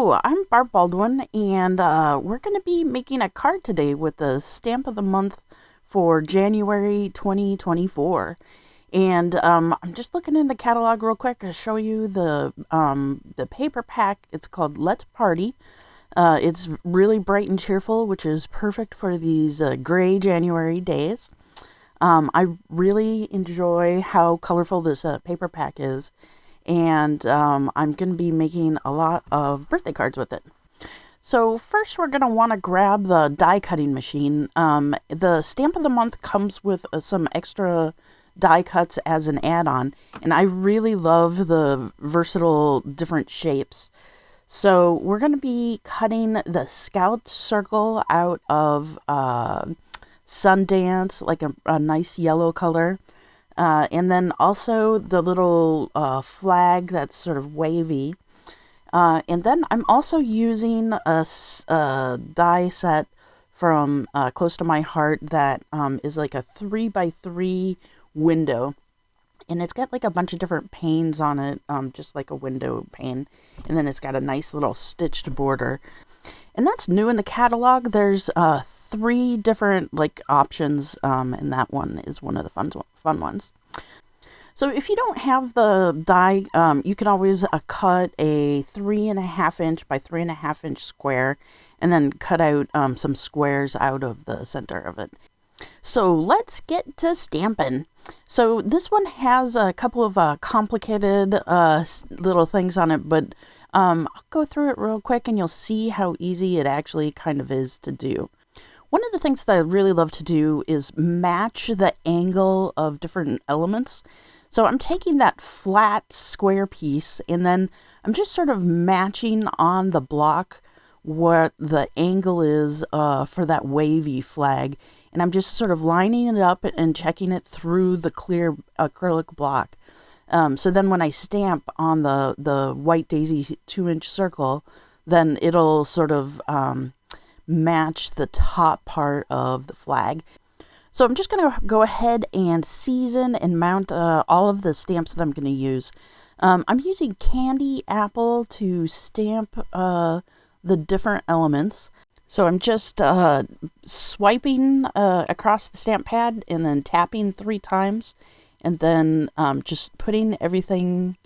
Hello, I'm Barb Baldwin, and we're going to be making a card today with the stamp of the month for January 2024. And I'm just looking in the catalog real quick to show you the paper pack. It's called Let's Party. It's really bright and cheerful, which is perfect for these gray January days. I really enjoy how colorful this paper pack is. And I'm going to be making a lot of birthday cards with it. So first we're going to want to grab the die cutting machine. The stamp of the month comes with some extra die cuts as an add-on, and I really love the versatile different shapes. So we're going to be cutting the scalloped circle out of Sundance, like a nice yellow color. And then also the little flag that's sort of wavy. And then I'm also using a die set from Close to My Heart that is like a 3x3 window. And it's got like a bunch of different panes on it, just like a window pane. And then it's got a nice little stitched border. And that's new in the catalog. There's 3 different like options, and that one is one of the fun ones. So if you don't have the die, you can always cut a 3.5 inch by 3.5 inch square, and then cut out some squares out of the center of it. So let's get to stamping. So this one has a couple of complicated little things on it, but I'll go through it real quick and you'll see how easy it actually kind of is to do. One of the things that I really love to do is match the angle of different elements. So I'm taking that flat square piece and then I'm just sort of matching on the block what the angle is for that wavy flag. And I'm just sort of lining it up and checking it through the clear acrylic block. So then when I stamp on the white daisy 2-inch circle, then it'll sort of match the top part of the flag. So I'm just going to go ahead and season and mount all of the stamps that I'm going to use. I'm using candy apple to stamp the different elements. So I'm just swiping across the stamp pad and then tapping 3 times. And then just putting everything,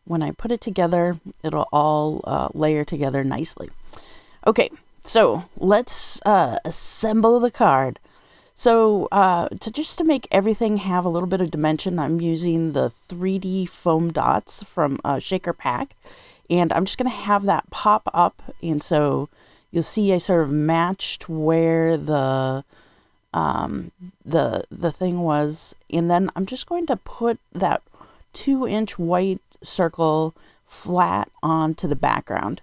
when I put it together, it'll all layer together nicely. Okay, so let's assemble the card. So to make everything have a little bit of dimension, I'm using the 3D foam dots from Shaker Pack. And I'm just going to have that pop up. And so you'll see I sort of matched where the thing was, and then I'm just going to put that 2-inch white circle flat onto the background.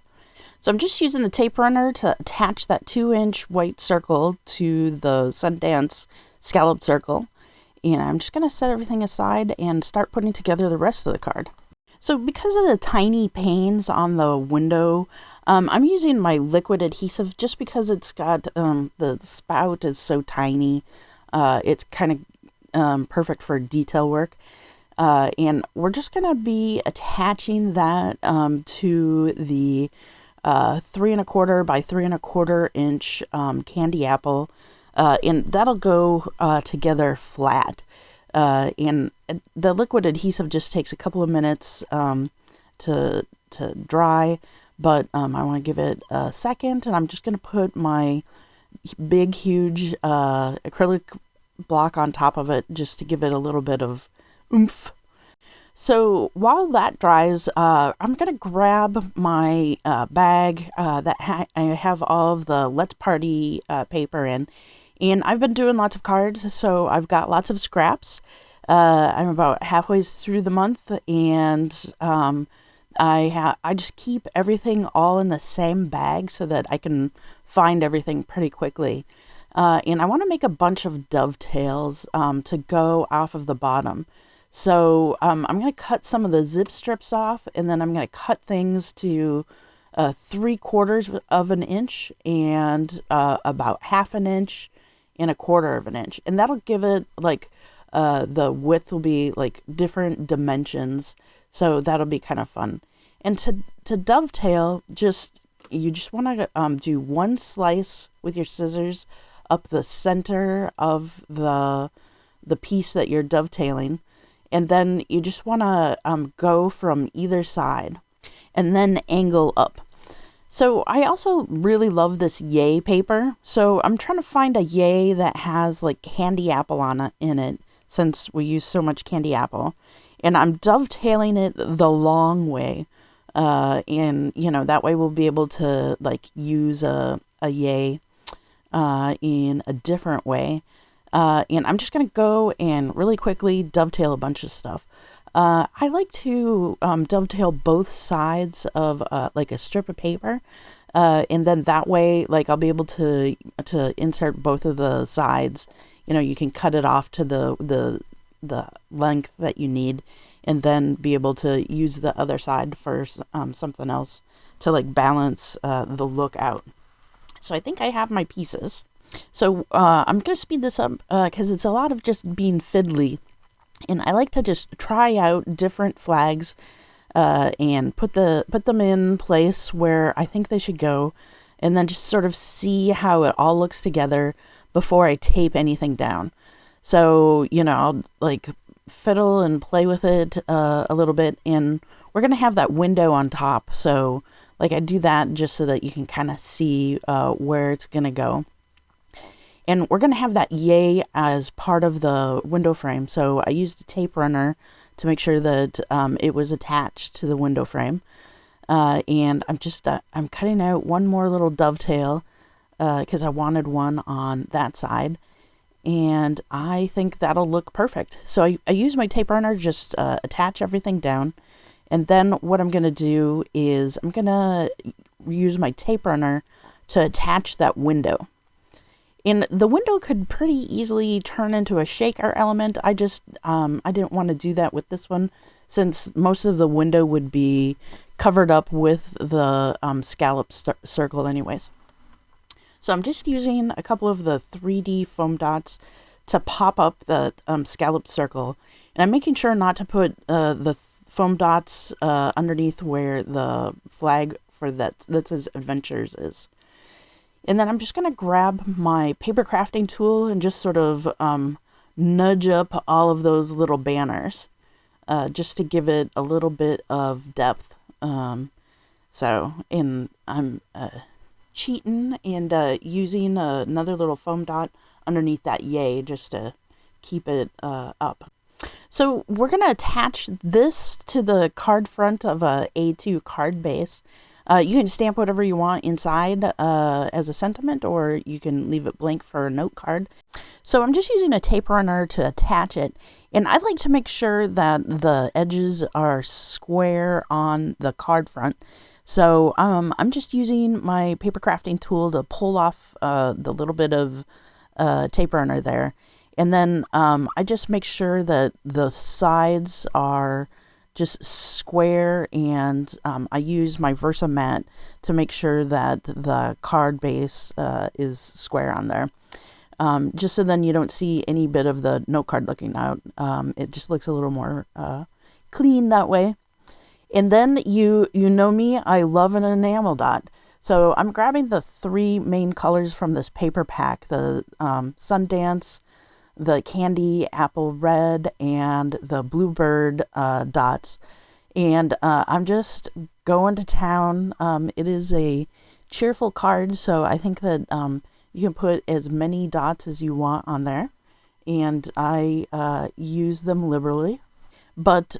So I'm just using the tape runner to attach that 2-inch white circle to the Sundance scalloped circle, and I'm just going to set everything aside and start putting together the rest of the card. So because of the tiny panes on the window, I'm using my liquid adhesive just because it's got the spout is so tiny. It's kind of perfect for detail work. And we're just going to be attaching that to the 3.25 by 3.25 inch candy apple. And that'll go together flat. And the liquid adhesive just takes a couple of minutes to dry. But I want to give it a second, and I'm just going to put my big, huge acrylic block on top of it just to give it a little bit of oomph. So while that dries, I'm going to grab my bag that I have all of the Let's Party paper in. And I've been doing lots of cards, so I've got lots of scraps. I'm about halfway through the month, and I just keep everything all in the same bag so that I can find everything pretty quickly. And I want to make a bunch of dovetails to go off of the bottom. So I'm going to cut some of the zip strips off, and then I'm going to cut things to 3/4 of an inch and about 1/2 inch and 1/4 inch. And that'll give it like the width will be like different dimensions. So that'll be kind of fun. And to dovetail, just you just want to do one slice with your scissors up the center of the piece that you're dovetailing, and then you just want to go from either side and then angle up. So I also really love this yay paper. So I'm trying to find a yay that has like candy apple in it, since we use so much candy apple. And I'm dovetailing it the long way. And, you know, that way we'll be able to like use a yay in a different way. And I'm just going to go and really quickly dovetail a bunch of stuff. I like to dovetail both sides of like a strip of paper, and then that way, like, I'll be able to insert both of the sides. You know, you can cut it off to the length that you need, and then be able to use the other side for something else to like balance the look out. So I think I have my pieces. So I'm gonna speed this up because it's a lot of just being fiddly. And I like to just try out different flags and put them in place where I think they should go, and then just sort of see how it all looks together before I tape anything down. So, you know, I'll like fiddle and play with it a little bit, and we're going to have that window on top. So, like, I do that just so that you can kind of see where it's going to go. And we're going to have that yay as part of the window frame. So I used a tape runner to make sure that it was attached to the window frame. And I'm just, I'm cutting out one more little dovetail because I wanted one on that side. And I think that'll look perfect. So I use my tape runner, just attach everything down. And then what I'm going to do is I'm going to use my tape runner to attach that window. And the window could pretty easily turn into a shaker element. I just, I didn't want to do that with this one, since most of the window would be covered up with the scallop circle anyways. So I'm just using a couple of the 3D foam dots to pop up the scallop circle. And I'm making sure not to put the foam dots underneath where the flag for that says Adventures is. And then I'm just going to grab my paper crafting tool and just sort of nudge up all of those little banners just to give it a little bit of depth. And I'm cheating and using another little foam dot underneath that yay just to keep it up. So we're going to attach this to the card front of a A2 card base. You can stamp whatever you want inside as a sentiment, or you can leave it blank for a note card. So I'm just using a tape runner to attach it, and I like to make sure that the edges are square on the card front. So I'm just using my paper crafting tool to pull off the little bit of tape runner there, and then I just make sure that the sides are just square, and I use my Versa mat to make sure that the card base is square on there. Just so then you don't see any bit of the note card looking out. It just looks a little more clean that way. And then you know me, I love an enamel dot. So I'm grabbing the three main colors from this paper pack, the Sundance, the candy apple red, and the bluebird dots. And I'm just going to town. It is a cheerful card, so I think that you can put as many dots as you want on there, and I use them liberally. But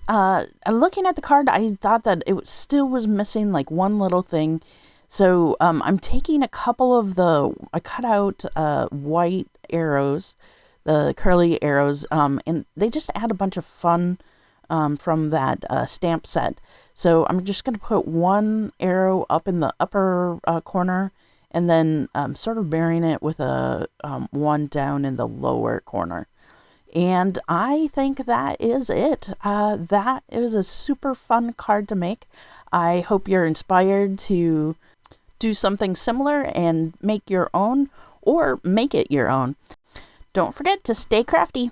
looking at the card, I thought that it still was missing like one little thing. So I'm taking a couple of I cut out white arrows, the curly arrows, and they just add a bunch of fun from that stamp set. So I'm just going to put one arrow up in the upper corner, and then sort of burying it with a one down in the lower corner. And I think that is it. That is a super fun card to make. I hope you're inspired to do something similar and make your own, or make it your own. Don't forget to stay crafty.